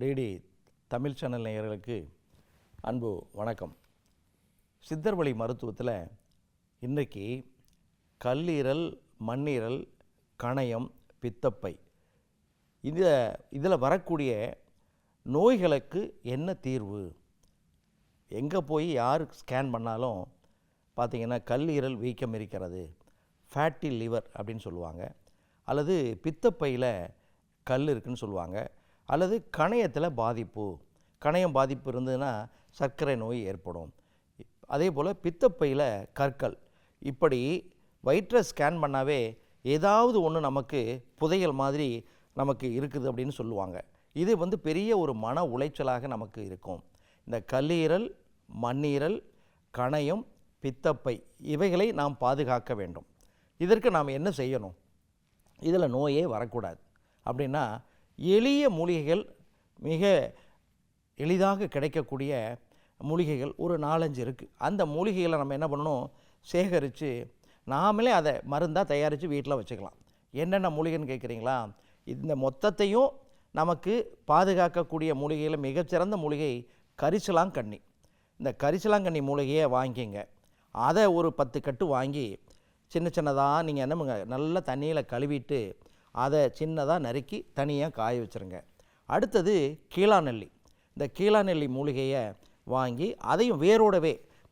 DD Tamil channel நேயர்களுக்கு அன்பு வணக்கம். சித்தர் வழி மருத்துவத்தில் இன்றைக்கி கல்லீரல், மண்ணீரல், கணையம், பித்தப்பை இதில் வரக்கூடிய நோய்களுக்கு என்ன தீர்வு? எங்கே போய் யார் ஸ்கேன் பண்ணாலும் பார்த்திங்கன்னா கல்லீரல் வீக்கம் இருக்கிறது, ஃபேட்டி லிவர் அப்படின்னு சொல்லுவாங்க, அல்லது பித்தப்பையில் கல் இருக்குதுன்னு சொல்லுவாங்க, அல்லது கணையத்தில் கணையம் பாதிப்பு இருந்ததுன்னா சர்க்கரை நோய் ஏற்படும். அதே போல் பித்தப்பையில் கற்கள். இப்படி வயிற்றை ஸ்கேன் பண்ணாவே ஏதாவது ஒன்று நமக்கு புதையல் மாதிரி நமக்கு இருக்குது அப்படின்னு சொல்லுவாங்க. இது பெரிய ஒரு மன உளைச்சலாக நமக்கு இருக்கும். இந்த கல்லீரல், மண்ணீரல், கணையம், பித்தப்பை இவைகளை நாம் பாதுகாக்க வேண்டும். இதற்கு நாம் என்ன செய்யணும்? இதில் நோயே வரக்கூடாது அப்படின்னா எளிய மூலிகைகள், மிக எளிதாக கிடைக்கக்கூடிய மூலிகைகள் ஒரு 4-5 இருக்குது. அந்த மூலிகைகளை நம்ம என்ன பண்ணணும்? சேகரித்து நாமளே அதை மருந்தாக தயாரித்து வீட்டில் வச்சுக்கலாம். என்னென்ன மூலிகைன்னு கேட்குறீங்களா? இந்த மொத்தத்தையும் நமக்கு பாதுகாக்கக்கூடிய மூலிகையில் மிகச்சிறந்த மூலிகை கரிசலாங்கண்ணி. இந்த கரிசலாங்கண்ணி மூலிகையை வாங்கிங்க. அதை ஒரு 10 கட்டு வாங்கி சின்னதாக நீங்கள் என்ன பண்ணுங்க, நல்லா தண்ணியில் கழுவிட்டு அதை சின்னதாக நறுக்கி தனியாக காய வச்சுருங்க. அடுத்தது கீழாநெல்லி. இந்த கீழாநெல்லி மூலிகையை வாங்கி அதையும்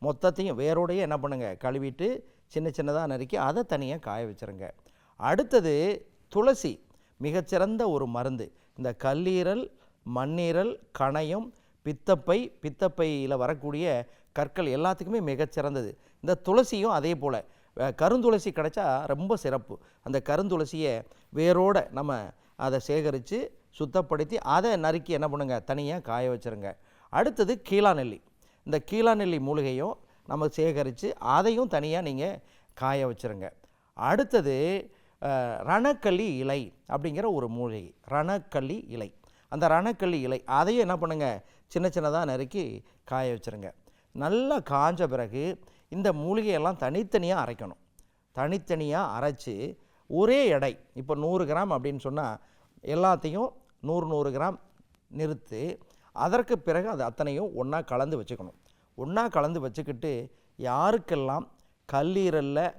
மொத்தத்தையும் வேரோடையே என்ன பண்ணுங்கள், கழுவிட்டு சின்னதாக நறுக்கி அதை தனியாக காய வச்சுருங்க. அடுத்தது துளசி, மிகச்சிறந்த ஒரு மருந்து. இந்த கல்லீரல், மண்ணீரல், கணையம், பித்தப்பையில் வரக்கூடிய கற்கள் எல்லாத்துக்குமே மிகச்சிறந்தது. இந்த துளசியும் அதே போல் கருந்துளசி கிடைச்சா ரொம்ப சிறப்பு. அந்த கருந்துளசியை வேரோடு நம்ம அதை சேகரித்து சுத்தப்படுத்தி அதை நறுக்கி என்ன பண்ணுங்க, தனியாக காய வச்சுருங்க. அடுத்தது கீழாநெல்லி. இந்த கீழாநெல்லி மூலிகையும் நம்ம சேகரித்து அதையும் தனியாக நீங்கள் காய வச்சுருங்க. அடுத்தது ரணக்கள்ளி இலை அப்படிங்கிற ஒரு மூலிகை. ரணக்கள்ளி இலை. அந்த ரணக்கள்ளி இலை அதையும் என்ன பண்ணுங்கள், சின்னதாக நறுக்கி காய வச்சுருங்க. நல்லா காஞ்ச பிறகு இந்த மூலிகையெல்லாம் தனித்தனியாக அரைக்கணும். தனித்தனியாக அரைச்சி ஒரே எடை, இப்போ 100 கிராம் அப்படின்னு சொன்னால் எல்லாத்தையும் 100 கிராம் நிறுத்து. அதற்கு பிறகு அது அத்தனையும் ஒன்றா கலந்து வச்சுக்கணும். ஒன்றா கலந்து வச்சுக்கிட்டு யாருக்கெல்லாம் கல்லீரலில்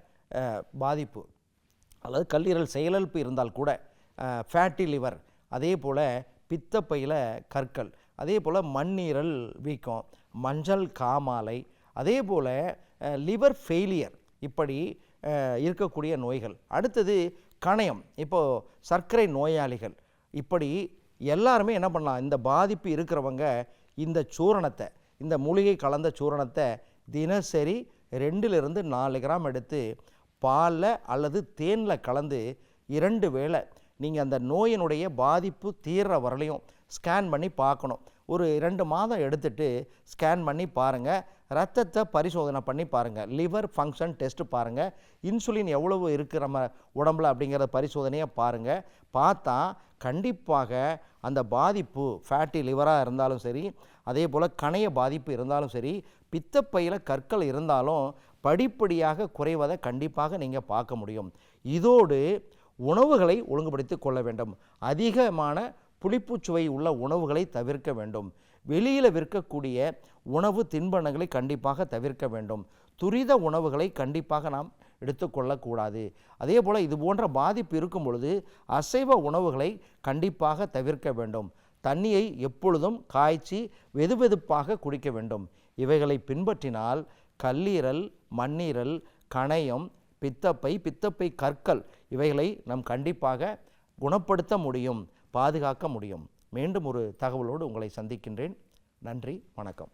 பாதிப்பு அல்லது கல்லீரல் செயலிழப்பு இருந்தால் கூட, ஃபேட்டி லிவர், அதே போல் பித்தப்பையில் கற்கள், அதே போல் மண்ணீரல் வீக்கம், மஞ்சள் காமாலை, அதே போல் லிவர் ஃபெயிலியர், இப்படி இருக்கக்கூடிய நோய்கள். அடுத்தது கணையம், இப்போது சர்க்கரை நோயாளிகள், இப்படி எல்லாருமே என்ன பண்ணலாம், இந்த பாதிப்பு இருக்கிறவங்க இந்த சூரணத்தை, இந்த மூலிகை கலந்த சூரணத்தை தினசரி 2-4 கிராம் எடுத்து பாலில் அல்லது தேனில் கலந்து 2 வேளை நீங்கள் அந்த நோயினுடைய பாதிப்பு தீர்ற வரலையும் ஸ்கேன் பண்ணி பார்க்கணும். ஒரு 2 மாதம் எடுத்துகிட்டு ஸ்கேன் பண்ணி பாருங்கள். ரத்தத்தை பரிசோதனை பண்ணி பாருங்கள். லிவர் ஃபங்க்ஷன் டெஸ்ட்டு பாருங்கள். இன்சுலின் எவ்வளவு இருக்குது நம்ம உடம்புல அப்படிங்கிற பரிசோதனையை பாருங்கள். பார்த்தா கண்டிப்பாக அந்த பாதிப்பு ஃபேட்டி லிவராக இருந்தாலும் சரி, அதே போல் கணைய பாதிப்பு இருந்தாலும் சரி, பித்தப்பையில் கற்கள் இருந்தாலும் படிப்படியாக குறைவதை கண்டிப்பாக நீங்கள் பார்க்க முடியும். இதோடு உணவுகளை ஒழுங்குபடுத்தி கொள்ள வேண்டும். அதிகமான புளிப்புச்சுவை உள்ள உணவுகளை தவிர்க்க வேண்டும். வெளியில் விற்கக்கூடிய உணவு தின்பண்டங்களை கண்டிப்பாக தவிர்க்க வேண்டும். துரித உணவுகளை கண்டிப்பாக நாம் எடுத்துக்கொள்ளக்கூடாது. அதே போல் இது போன்ற பாதிப்பு இருக்கும் பொழுது அசைவ உணவுகளை கண்டிப்பாக தவிர்க்க வேண்டும். தண்ணியை எப்பொழுதும் காய்ச்சி வெதுவெதுப்பாக குடிக்க வேண்டும். இவைகளை பின்பற்றினால் கல்லீரல், மண்ணீரல், கணையம், பித்தப்பை கற்கள் இவைகளை நாம் கண்டிப்பாக குணப்படுத்த முடியும், பாதுகாக்க முடியும். மீண்டும் ஒரு தகவலோடு உங்களை சந்திக்கின்றேன். நன்றி, வணக்கம்.